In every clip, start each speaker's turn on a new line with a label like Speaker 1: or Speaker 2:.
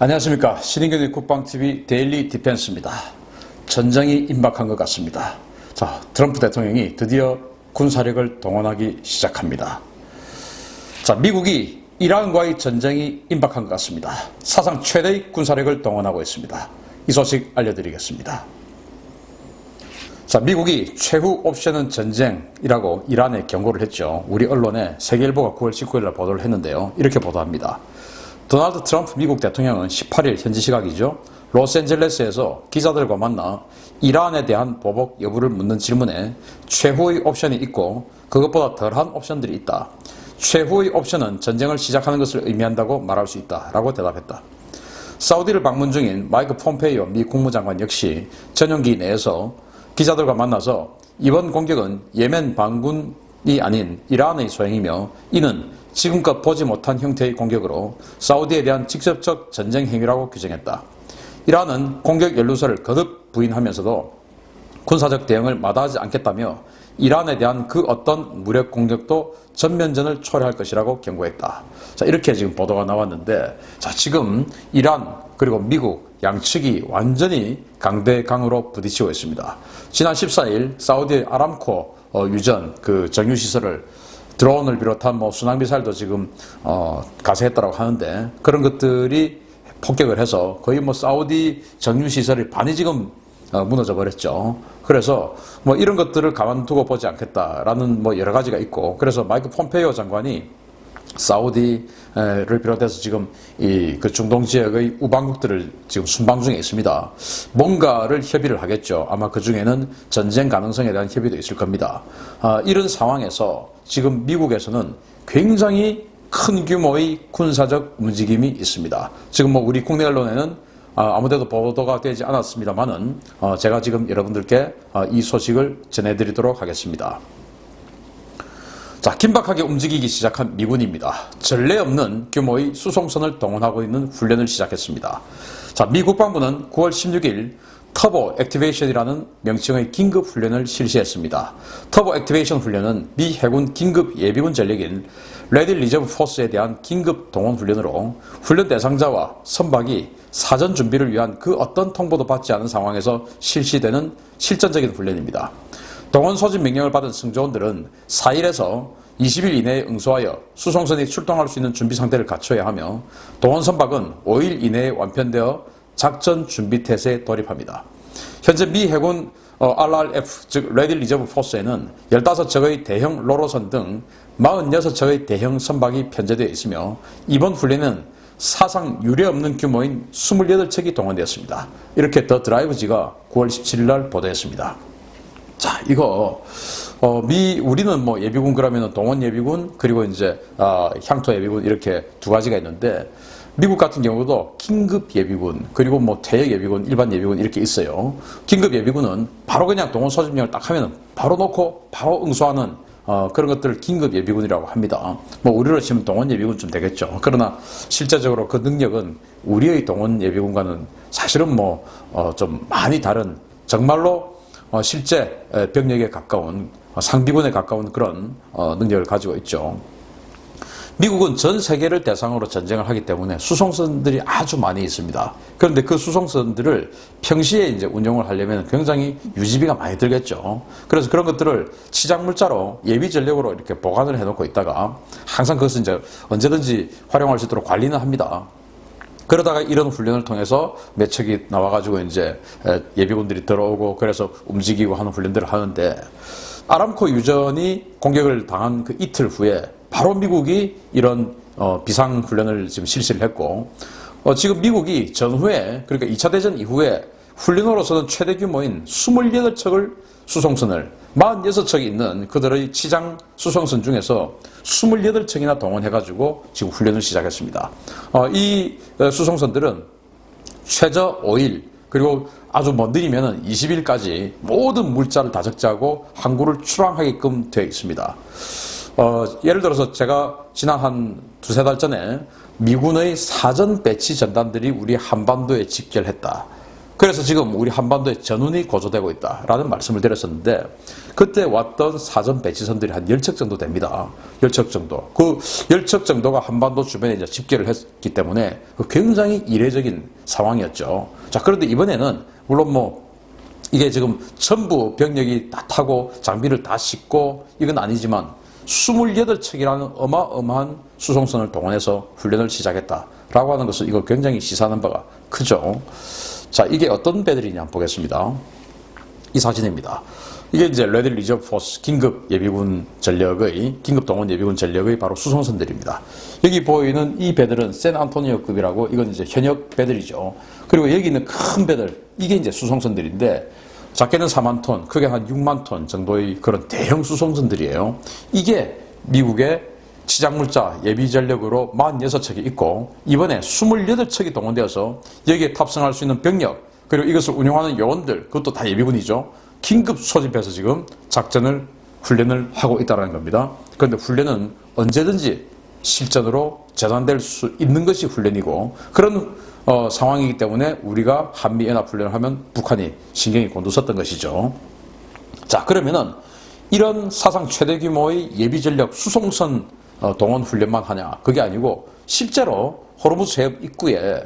Speaker 1: 안녕하십니까. 신인경의 국방TV 데일리 디펜스입니다. 전쟁이 임박한 것 같습니다. 자, 트럼프 대통령이 드디어 군사력을 동원하기 시작합니다. 자, 미국이 이란과의 전쟁이 임박한 것 같습니다. 사상 최대의 군사력을 동원하고 있습니다. 이 소식 알려드리겠습니다. 자, 미국이 최후 옵션은 전쟁이라고 이란에 경고를 했죠. 우리 언론에 세계일보가 9월 19일 보도를 했는데요. 이렇게 보도합니다. 도널드 트럼프 미국 대통령은 18일 현지 시각이죠. 로스앤젤레스에서 기자들과 만나 이란에 대한 보복 여부를 묻는 질문에 최후의 옵션이 있고 그것보다 덜한 옵션들이 있다. 최후의 옵션은 전쟁을 시작하는 것을 의미한다고 말할 수 있다. 라고 대답했다. 사우디를 방문 중인 마이크 폼페이오 미 국무장관 역시 전용기 내에서 기자들과 만나서 이번 공격은 예멘 반군이 아닌 이란의 소행이며 이는 지금껏 보지 못한 형태의 공격으로 사우디에 대한 직접적 전쟁 행위라고 규정했다. 이란은 공격 연루설을 거듭 부인하면서도 군사적 대응을 마다하지 않겠다며 이란에 대한 그 어떤 무력 공격도 전면전을 초래할 것이라고 경고했다. 자, 이렇게 지금 보도가 나왔는데, 자, 지금 이란 그리고 미국 양측이 완전히 강대강으로 부딪히고 있습니다. 지난 14일 사우디 아람코 유전 그 정유시설을 드론을 비롯한 순항미사일도 지금 가세했다고 하는데 그런 것들이 폭격을 해서 거의 사우디 정유시설의 반이 지금 무너져 버렸죠. 그래서 이런 것들을 가만두고 보지 않겠다라는 여러 가지가 있고, 그래서 마이크 폼페이오 장관이 사우디를 비롯해서 지금 그 중동 지역의 우방국들을 지금 순방 중에 있습니다. 뭔가를 협의를 하겠죠. 아마 그 중에는 전쟁 가능성에 대한 협의도 있을 겁니다. 이런 상황에서 지금 미국에서는 굉장히 큰 규모의 군사적 움직임이 있습니다. 지금 우리 국내 언론에는 아무데도 보도가 되지 않았습니다만은 제가 지금 여러분들께 이 소식을 전해드리도록 하겠습니다. 자, 긴박하게 움직이기 시작한 미군입니다. 전례 없는 규모의 수송선을 동원하고 있는 훈련을 시작했습니다. 자, 미 국방부는 9월 16일 터보 액티베이션이라는 명칭의 긴급 훈련을 실시했습니다. 터보 액티베이션 훈련은 미 해군 긴급 예비군 전력인 레디 리저브 포스에 대한 긴급 동원 훈련으로 훈련 대상자와 선박이 사전 준비를 위한 그 어떤 통보도 받지 않은 상황에서 실시되는 실전적인 훈련입니다. 동원 소집 명령을 받은 승조원들은 4일에서 20일 이내에 응수하여 수송선이 출동할 수 있는 준비 상태를 갖춰야 하며 동원 선박은 5일 이내에 완편되어 작전 준비 태세에 돌입합니다. 현재 미 해군 RRF 즉 레디 리저브 포스에는 15척의 대형 로로선 등 46척의 대형 선박이 편제되어 있으며 이번 훈련은 사상 유례없는 규모인 28척이 동원되었습니다. 이렇게 더 드라이브지가 9월 17일 날 보도했습니다. 자, 이거 우리는 예비군 그러면은 동원 예비군 그리고 이제 향토 예비군 이렇게 두 가지가 있는데 미국 같은 경우도 긴급 예비군 그리고 퇴역 예비군 일반 예비군 이렇게 있어요. 긴급 예비군은 바로 그냥 동원 소집령을 딱 하면은 바로 놓고 바로 응수하는 그런 것들을 긴급 예비군이라고 합니다. 우리로 치면 동원 예비군쯤 되겠죠. 그러나 실제적으로 그 능력은 우리의 동원 예비군과는 사실은 좀 많이 다른 정말로 실제 병력에 가까운 상비군에 가까운 그런 능력을 가지고 있죠. 미국은 전 세계를 대상으로 전쟁을 하기 때문에 수송선들이 아주 많이 있습니다. 그런데 그 수송선들을 평시에 이제 운용을 하려면 굉장히 유지비가 많이 들겠죠. 그래서 그런 것들을 치장물자로 예비 전력으로 이렇게 보관을 해놓고 있다가 항상 그것은 이제 언제든지 활용할 수 있도록 관리는 합니다. 그러다가 이런 훈련을 통해서 몇 척이 나와가지고 이제 예비군들이 들어오고 그래서 움직이고 하는 훈련들을 하는데 아람코 유전이 공격을 당한 그 이틀 후에 바로 미국이 이런 비상 훈련을 지금 실시를 했고 지금 미국이 전후에 그러니까 2차 대전 이후에 훈련으로서는 최대 규모인 28척을 수송선을 46척이 있는 그들의 치장 수송선 중에서 28척이나 동원해가지고 지금 훈련을 시작했습니다. 이 수송선들은 최저 5일 그리고 아주 느리면은 20일까지 모든 물자를 다 적재하고 항구를 출항하게끔 되어 있습니다. 예를 들어서 제가 지난 한 두세 달 전에 미군의 사전 배치 전단들이 우리 한반도에 집결했다. 그래서 지금 우리 한반도에 전운이 고조되고 있다라는 말씀을 드렸었는데 그때 왔던 사전 배치선들이 한 10척 정도 됩니다. 10척 정도. 그 10척 정도가 한반도 주변에 이제 집결을 했기 때문에 굉장히 이례적인 상황이었죠. 자, 그런데 이번에는 물론 뭐 이게 지금 전부 병력이 다 타고 장비를 다 싣고 이건 아니지만 28척이라는 어마어마한 수송선을 동원해서 훈련을 시작했다라고 하는 것은 이거 굉장히 시사하는 바가 크죠. 자, 이게 어떤 배들이냐 한번 보겠습니다. 이 사진입니다. 이게 이제 레디 리저브 포스 긴급 예비군 전력의 긴급 동원 예비군 전력의 바로 수송선들입니다. 여기 보이는 이 배들은 샌안토니오급이라고 이건 이제 현역 배들이죠. 그리고 여기 있는 큰 배들 이게 이제 수송선들인데 작게는 4만 톤, 크게 한 6만 톤 정도의 그런 대형 수송선들이에요. 이게 미국의 치장물자 예비 전력으로 46척이 있고 이번에 28척이 동원되어서 여기에 탑승할 수 있는 병력 그리고 이것을 운용하는 요원들 그것도 다 예비군이죠. 긴급 소집해서 지금 작전을 훈련을 하고 있다는 겁니다. 그런데 훈련은 언제든지 실전으로 재단될 수 있는 것이 훈련이고 그런 상황이기 때문에 우리가 한미연합훈련을 하면 북한이 신경이 곤두섰던 것이죠. 자, 그러면은 이런 사상 최대 규모의 예비전력 수송선 동원 훈련만 하냐? 그게 아니고 실제로 호르무즈 해협 입구에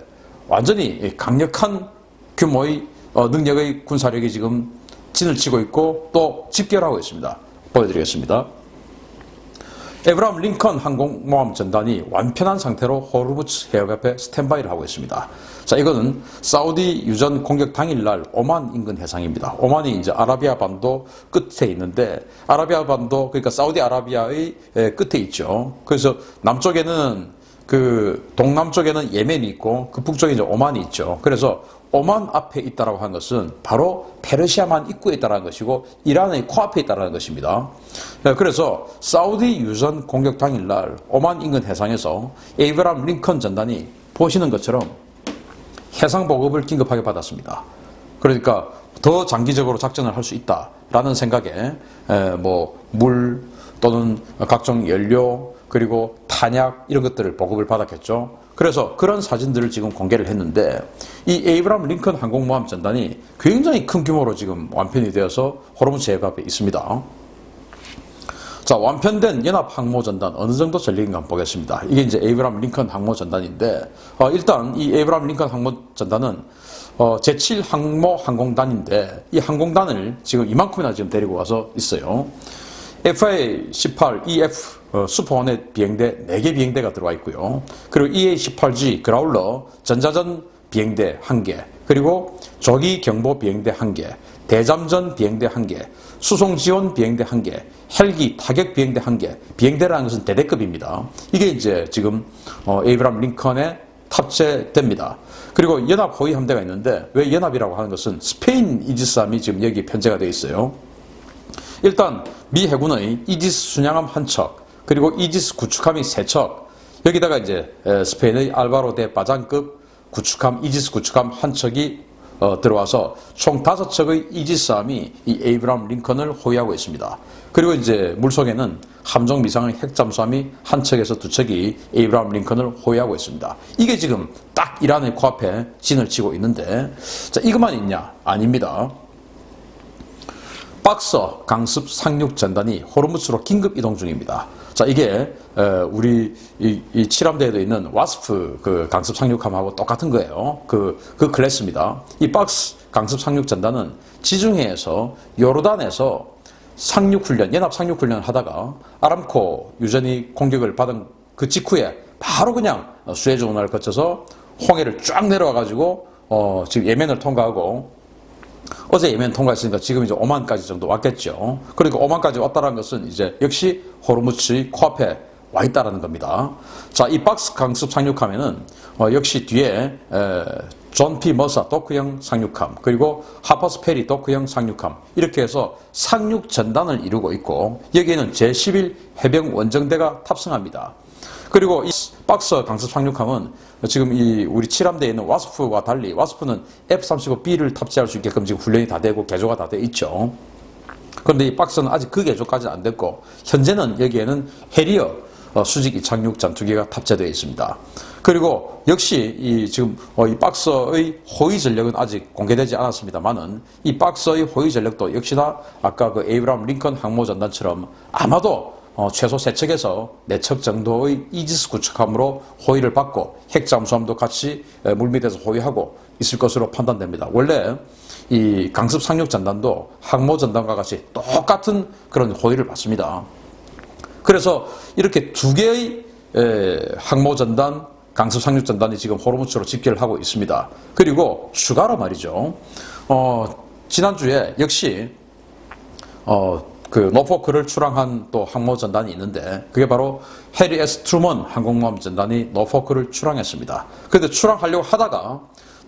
Speaker 1: 완전히 강력한 규모의 능력의 군사력이 지금 진을 치고 있고 또 집결하고 있습니다. 보여드리겠습니다. 에브라함 링컨 항공모함 전단이 완편한 상태로 호르무즈 해협 앞에 스탠바이를 하고 있습니다. 자, 이거는 사우디 유전 공격 당일날 오만 인근 해상입니다. 오만이 이제 아라비아 반도 끝에 있는데 아라비아 반도 그러니까 사우디아라비아의 끝에 있죠. 그래서 남쪽에는 그 동남쪽에는 예멘이 있고 그 북쪽에 이제 오만이 있죠. 그래서 오만 앞에 있다라고 하는 것은 바로 페르시아만 입구에 있다라는 것이고 이란의 코앞에 있다라는 것입니다. 그래서 사우디 유전 공격 당일날 오만 인근 해상에서 에이브람 링컨 전단이 보시는 것처럼 해상 보급을 긴급하게 받았습니다. 그러니까 더 장기적으로 작전을 할 수 있다라는 생각에 뭐 물 또는 각종 연료 그리고 탄약 이런 것들을 보급을 받았겠죠. 그래서 그런 사진들을 지금 공개를 했는데 이 에이브람 링컨 항공모함 전단이 굉장히 큰 규모로 지금 완편이 되어서 호르무즈 해협 앞에 있습니다. 자, 완편된 연합 항모 전단 어느 정도 전력인가 한번 보겠습니다. 이게 이제 에이브람 링컨 항모 전단인데 일단 이 에이브람 링컨 항모 전단은 제7 항모 항공단인데 이 항공단을 지금 이만큼이나 지금 데리고 와서 있어요. FA-18EF 슈퍼호넷 비행대 4개 비행대가 들어와 있고요. 그리고 EA-18G 그라울러 전자전 비행대 1개, 그리고 조기 경보 비행대 1개, 대잠전 비행대 1개, 수송 지원 비행대 1개, 헬기 타격 비행대 1개, 비행대라는 것은 대대급입니다. 이게 이제 지금 에이브람 링컨에 탑재됩니다. 그리고 연합 호위 함대가 있는데 왜 연합이라고 하는 것은 스페인 이지스함이 지금 여기 편제가 되어 있어요. 일단 미 해군의 이지스 순양함 1척, 그리고 이지스 구축함이 3척, 여기다가 이제 스페인의 알바로 데 바장급 구축함, 이지스 구축함 1척이 들어와서 총 5척의 이지스함이 이 에이브람 링컨을 호위하고 있습니다. 그리고 이제 물속에는 함정 미상의 핵잠수함이 1척에서 2척이 에이브람 링컨을 호위하고 있습니다. 이게 지금 딱 이란의 코앞에 진을 치고 있는데, 자, 이것만 있냐? 아닙니다. 박서 강습 상륙 전단이 호르무즈로 긴급 이동 중입니다. 자, 이게 우리 이 7함대에도 있는 와스프 그 강습 상륙함하고 똑같은 거예요. 그 클래스입니다. 이 박스 강습 상륙 전단은 지중해에서 요르단에서 상륙 훈련, 연합 상륙 훈련을 하다가 아람코 유전이 공격을 받은 그 직후에 바로 그냥 수에즈 운하를 거쳐서 홍해를 쫙 내려와 가지고 지금 예멘을 통과하고, 어제 예멘 통과했으니까 지금 이제 오만까지 정도 왔겠죠. 그러니까 오만까지 왔다는 것은 이제 역시 호르무즈의 코앞에 와 있다는 겁니다. 자, 이 박스 강습 상륙함에는 역시 뒤에 존 피 머사 도크형 상륙함, 그리고 하퍼스 페리 도크형 상륙함, 이렇게 해서 상륙 전단을 이루고 있고, 여기에는 제11 해병 원정대가 탑승합니다. 그리고 이 박스 강습 상륙함은 지금 이 우리 7함대에 있는 와스프와 달리 와스프는 F-35B를 탑재할 수 있게끔 지금 훈련이 다 되고 개조가 다 돼 있죠. 그런데 이 박스는 아직 그 개조까지는 안 됐고, 현재는 여기에는 해리어 수직 이착륙 전투기가 탑재되어 있습니다. 그리고 역시 지금 이 박서의 호위 전력은 아직 공개되지 않았습니다만은 이 박서의 호위 전력도 역시나 아까 그 에이브람 링컨 항모전단처럼 아마도 최소 3척에서 4척 정도의 이지스 구축함으로 호위를 받고 핵 잠수함도 같이 물밑에서 호위하고 있을 것으로 판단됩니다. 원래 이 강습 상륙 전단도 항모 전단과 같이 똑같은 그런 호위를 받습니다. 그래서 이렇게 2개의 항모 전단, 강습 상륙 전단이 지금 호르무즈로 집결을 하고 있습니다. 그리고 추가로 말이죠. 지난주에 역시 그 노포크를 출항한 또 항모 전단이 있는데 그게 바로 해리 S. 트루먼 항공모함 전단이 노포크를 출항했습니다. 그런데 출항하려고 하다가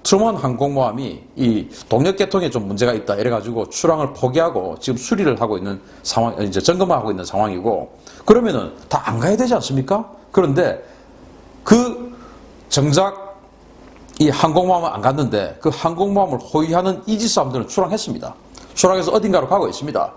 Speaker 1: 트루먼 항공모함이 이 동력 계통에 좀 문제가 있다 이래가지고 출항을 포기하고 지금 수리를 하고 있는 상황, 이제 점검하고 있는 상황이고 그러면은 다 안 가야 되지 않습니까? 그런데 그 정작 이 항공모함은 안 갔는데 그 항공모함을 호위하는 이지스함들은 출항했습니다. 출항해서 어딘가로 가고 있습니다.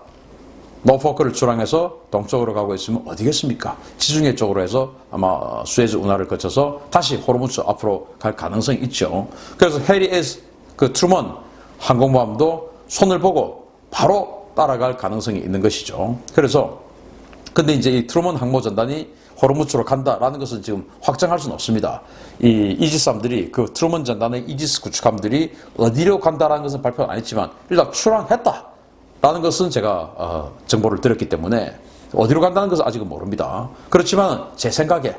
Speaker 1: 노포크를 출항해서 동쪽으로 가고 있으면 어디겠습니까? 지중해 쪽으로 해서 아마 수에즈 운하를 거쳐서 다시 호르무즈 앞으로 갈 가능성이 있죠. 그래서 해리 S. 그 트루먼 항공모함도 손을 보고 바로 따라갈 가능성이 있는 것이죠. 그래서 근데 이제 이 트루먼 항모 전단이 호르무즈로 간다라는 것은 지금 확정할 수는 없습니다. 이 이지스함들이 그 트루먼 전단의 이지스 구축함들이 어디로 간다라는 것은 발표는 안 했지만 일단 출항했다. 라는 것은 제가 정보를 들었기 때문에 어디로 간다는 것은 아직은 모릅니다. 그렇지만 제 생각에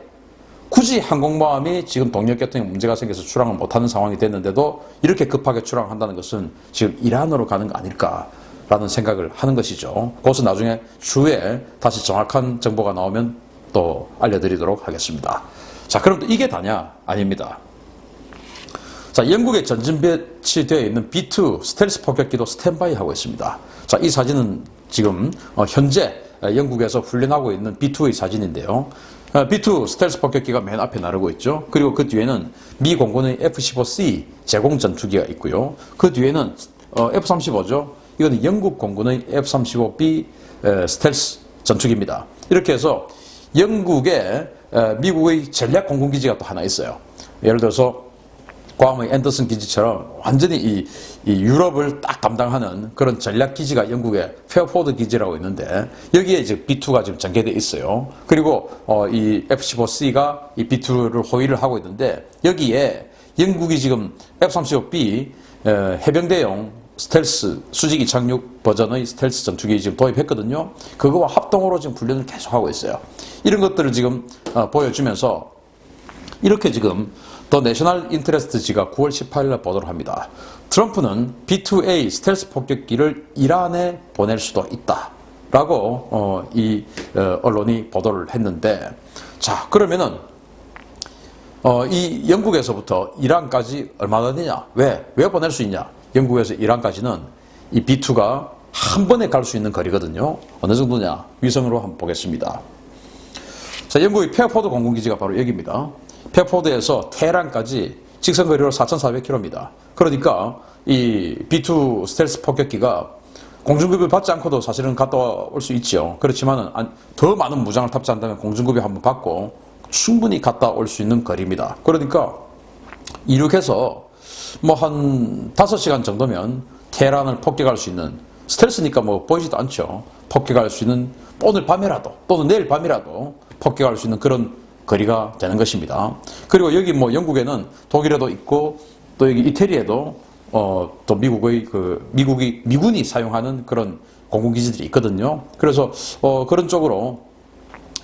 Speaker 1: 굳이 항공모함이 지금 동력계통에 문제가 생겨서 출항을 못하는 상황이 됐는데도 이렇게 급하게 출항한다는 것은 지금 이란으로 가는 거 아닐까라는 생각을 하는 것이죠. 그것은 나중에 추후에 다시 정확한 정보가 나오면 또 알려드리도록 하겠습니다. 자, 그럼 또 이게 다냐? 아닙니다. 자, 영국에 전진 배치되어 있는 B2 스텔스 폭격기도 스탠바이 하고 있습니다. 자, 이 사진은 지금 현재 영국에서 훈련하고 있는 B2의 사진인데요. B2 스텔스 폭격기가 맨 앞에 나르고 있죠. 그리고 그 뒤에는 미 공군의 F-15C 제공 전투기가 있고요. 그 뒤에는 F-35죠. 이건 영국 공군의 F-35B 스텔스 전투기입니다. 이렇게 해서 영국에 미국의 전략 공군기지가 또 하나 있어요. 예를 들어서 괌의 앤더슨 기지처럼 완전히 이 유럽을 딱 담당하는 그런 전략 기지가 영국의 페어포드 기지라고 있는데 여기에 지금 B2가 지금 전개되어 있어요. 그리고 이 F-15C가 이 B2를 호위를 하고 있는데 여기에 영국이 지금 F-35B 해병대용 스텔스 수직 이착륙 버전의 스텔스 전투기 지금 도입했거든요. 그거와 합동으로 지금 훈련을 계속하고 있어요. 이런 것들을 지금 보여주면서 이렇게 지금 더 내셔널 인터레스트지가 9월 18일에 보도를 합니다. 트럼프는 B2A 스텔스 폭격기를 이란에 보낼 수도 있다라고 이 언론이 보도를 했는데, 자, 그러면은 이 영국에서부터 이란까지 얼마나 되냐? 왜 보낼 수 있냐? 영국에서 이란까지는 이 B2가 한 번에 갈 수 있는 거리거든요. 어느 정도냐? 위성으로 한번 보겠습니다. 자, 영국의 페어포드 공군기지가 바로 여기입니다. 페어포드에서 테헤란까지 직선 거리로 4,400km입니다. 그러니까 이 B2 스텔스 폭격기가 공중급유를 받지 않고도 사실은 갔다 올 수 있죠. 그렇지만 더 많은 무장을 탑재한다면 공중급유 한번 받고 충분히 갔다 올 수 있는 거리입니다. 그러니까 이륙해서 뭐 한 5시간 정도면 테헤란을 폭격할 수 있는, 스텔스니까 뭐 보이지도 않죠. 폭격할 수 있는, 오늘 밤이라도 또는 내일 밤이라도 폭격할 수 있는 그런 거리가 되는 것입니다. 그리고 여기 뭐 영국에는 독일에도 있고 또 여기 이태리에도 또 미국의 미군이 사용하는 그런 공군기지들이 있거든요. 그래서 그런 쪽으로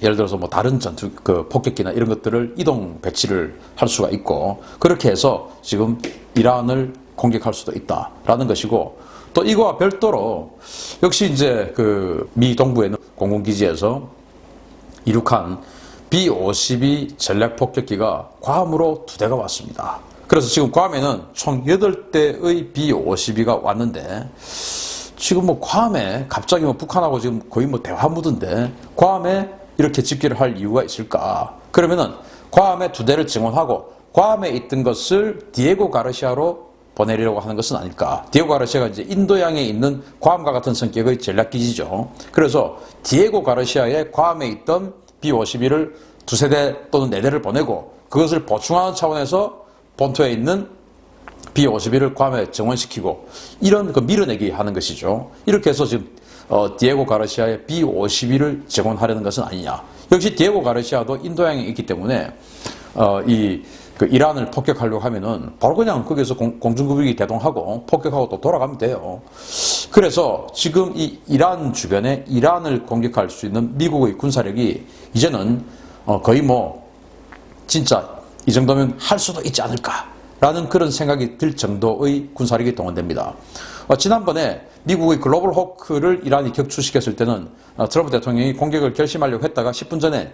Speaker 1: 예를 들어서 뭐 다른 전투 폭격기나 이런 것들을 이동 배치를 할 수가 있고, 그렇게 해서 지금 이란을 공격할 수도 있다라는 것이고, 또 이거와 별도로 역시 이제 그 미 동부에 있는 공군기지에서 이륙한 B-52 전략 폭격기가 괌으로 2대가 왔습니다. 그래서 지금 괌에는 총 8대의 B-52가 왔는데, 지금 뭐 괌에 갑자기 뭐 북한하고 지금 거의 뭐 대화 무드인데 괌에 이렇게 집결을 할 이유가 있을까? 그러면은 괌에 2대를 증원하고 괌에 있던 것을 디에고 가르시아로 보내려고 하는 것은 아닐까? 디에고 가르시아가 이제 인도양에 있는 괌과 같은 성격의 전략기지죠. 그래서 디에고 가르시아의 괌에 있던 B-52를 두세 대 또는 네 대를 보내고 그것을 보충하는 차원에서 본토에 있는 B-52를 괌에 정원시키고 이런 그 밀어내기 하는 것이죠. 이렇게 해서 지금 디에고 가르시아의 B-52를 정원하려는 것은 아니냐. 역시 디에고 가르시아도 인도양에 있기 때문에 그 이란을 폭격하려고 하면은 바로 그냥 거기서 공중급유기 대동하고 폭격하고 또 돌아가면 돼요. 그래서 지금 이 이란 주변에 이란을 공격할 수 있는 미국의 군사력이 이제는 거의 뭐 진짜 이 정도면 할 수도 있지 않을까라는 그런 생각이 들 정도의 군사력이 동원됩니다. 지난번에 미국의 글로벌 호크를 이란이 격추시켰을 때는 트럼프 대통령이 공격을 결심하려고 했다가 10분 전에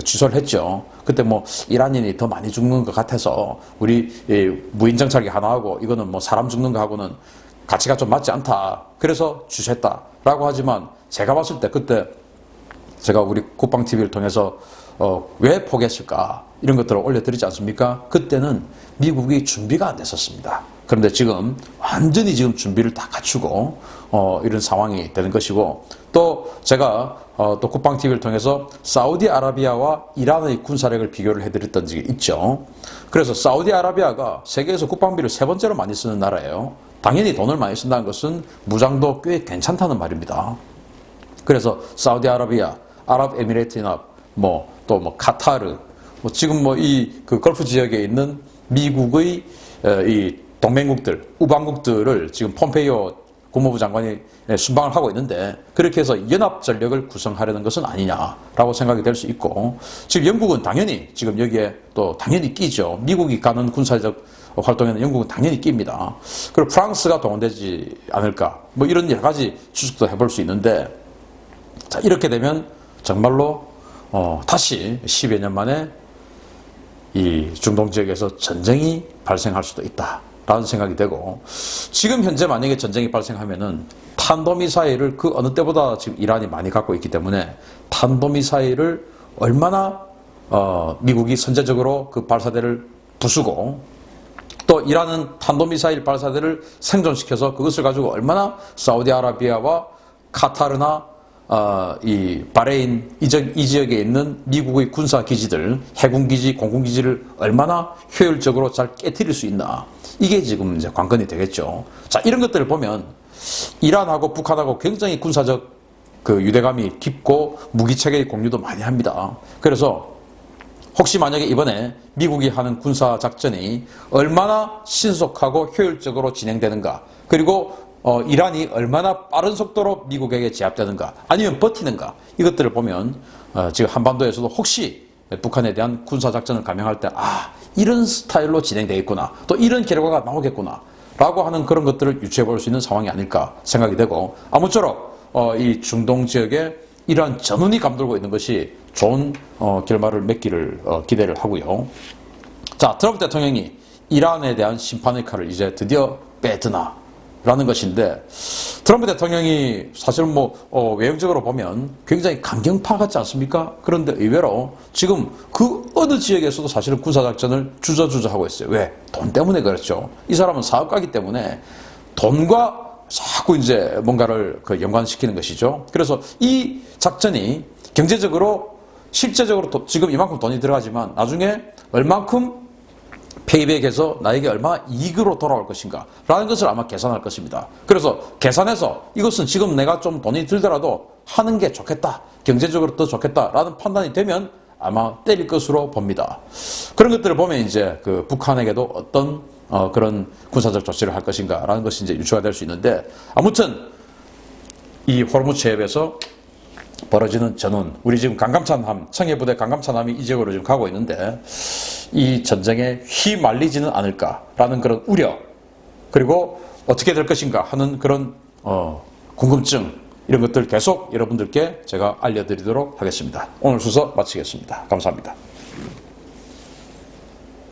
Speaker 1: 취소를 했죠. 그때 뭐 이란인이 더 많이 죽는 것 같아서 우리 무인정찰기 하나 하고 이거는 뭐 사람 죽는 거 하고는 가치가 좀 맞지 않다. 그래서 취소했다라고 하지만 제가 봤을 때 그때 제가 우리 국방TV를 통해서 왜 포기했을까 이런 것들을 올려드리지 않습니까? 그때는 미국이 준비가 안 됐었습니다. 그런데 지금 완전히 지금 준비를 다 갖추고 이런 상황이 되는 것이고 또 제가 또 국방TV를 통해서 사우디아라비아와 이란의 군사력을 비교를 해드렸던 적이 있죠. 그래서 사우디아라비아가 세계에서 국방비를 세 번째로 많이 쓰는 나라예요. 당연히 돈을 많이 쓴다는 것은 무장도 꽤 괜찮다는 말입니다. 그래서 사우디아라비아, 아랍에미레이트나 또 카타르, 지금 그 걸프 지역에 있는 미국의 이 동맹국들, 우방국들을 지금 폼페이오 국무부 장관이 순방을 하고 있는데 그렇게 해서 연합 전력을 구성하려는 것은 아니냐라고 생각이 될 수 있고 지금 영국은 당연히 지금 여기에 또 당연히 끼죠. 미국이 가는 군사적 활동에는 영국은 당연히 낍니다. 그리고 프랑스가 동원되지 않을까 이런 여러 가지 추측도 해볼 수 있는데 자 이렇게 되면 정말로 다시 10여 년 만에 이 중동 지역에서 전쟁이 발생할 수도 있다라는 생각이 되고 지금 현재 만약에 전쟁이 발생하면은 탄도미사일을 그 어느 때보다 지금 이란이 많이 갖고 있기 때문에 탄도미사일을 얼마나 미국이 선제적으로 그 발사대를 부수고 또 이란은 탄도미사일 발사대를 생존시켜서 그것을 가지고 얼마나 사우디아라비아와 카타르나 이 바레인 이 지역에 있는 미국의 군사기지들, 해군기지, 공군기지를 얼마나 효율적으로 잘 깨트릴 수 있나. 이게 지금 이제 관건이 되겠죠. 자, 이런 것들을 보면 이란하고 북한하고 굉장히 군사적 그 유대감이 깊고 무기체계의 공유도 많이 합니다. 그래서 혹시 만약에 이번에 미국이 하는 군사작전이 얼마나 신속하고 효율적으로 진행되는가, 그리고 이란이 얼마나 빠른 속도로 미국에게 제압되는가 아니면 버티는가 이것들을 보면 지금 한반도에서도 혹시 북한에 대한 군사작전을 감행할 때 이런 스타일로 진행되겠구나 또 이런 결과가 나오겠구나 라고 하는 그런 것들을 유추해 볼 수 있는 상황이 아닐까 생각이 되고 아무쪼록 이 중동 지역에 이러한 전운이 감돌고 있는 것이 좋은 결말을 맺기를 기대를 하고요. 자, 트럼프 대통령이 이란에 대한 심판의 칼을 이제 드디어 빼드나 라는 것인데 트럼프 대통령이 사실은 외형적으로 보면 굉장히 강경파 같지 않습니까? 그런데 의외로 지금 그 어느 지역에서도 사실은 군사작전을 주저주저 하고 있어요. 왜? 돈 때문에 그렇죠. 이 사람은 사업가이기 때문에 돈과 자꾸 이제 뭔가를 연관시키는 것이죠. 그래서 이 작전이 경제적으로 실제적으로 지금 이만큼 돈이 들어가지만 나중에 얼만큼 페이백에서 나에게 얼마 이익으로 돌아올 것인가 라는 것을 아마 계산할 것입니다. 그래서 계산해서 이것은 지금 내가 좀 돈이 들더라도 하는 게 좋겠다, 경제적으로 더 좋겠다 라는 판단이 되면 아마 때릴 것으로 봅니다. 그런 것들을 보면 이제 그 북한에게도 어떤 그런 군사적 조치를 할 것인가 라는 것이 이제 유추가 될 수 있는데 아무튼 이 호르무즈 해협에서 벌어지는 전운, 우리 지금 강감찬함, 청해부대 강감찬함이 이 지역으로 지금 가고 있는데 이 전쟁에 휘말리지는 않을까라는 그런 우려, 그리고 어떻게 될 것인가 하는 그런 궁금증, 이런 것들 계속 여러분들께 제가 알려드리도록 하겠습니다. 오늘 순서 마치겠습니다. 감사합니다.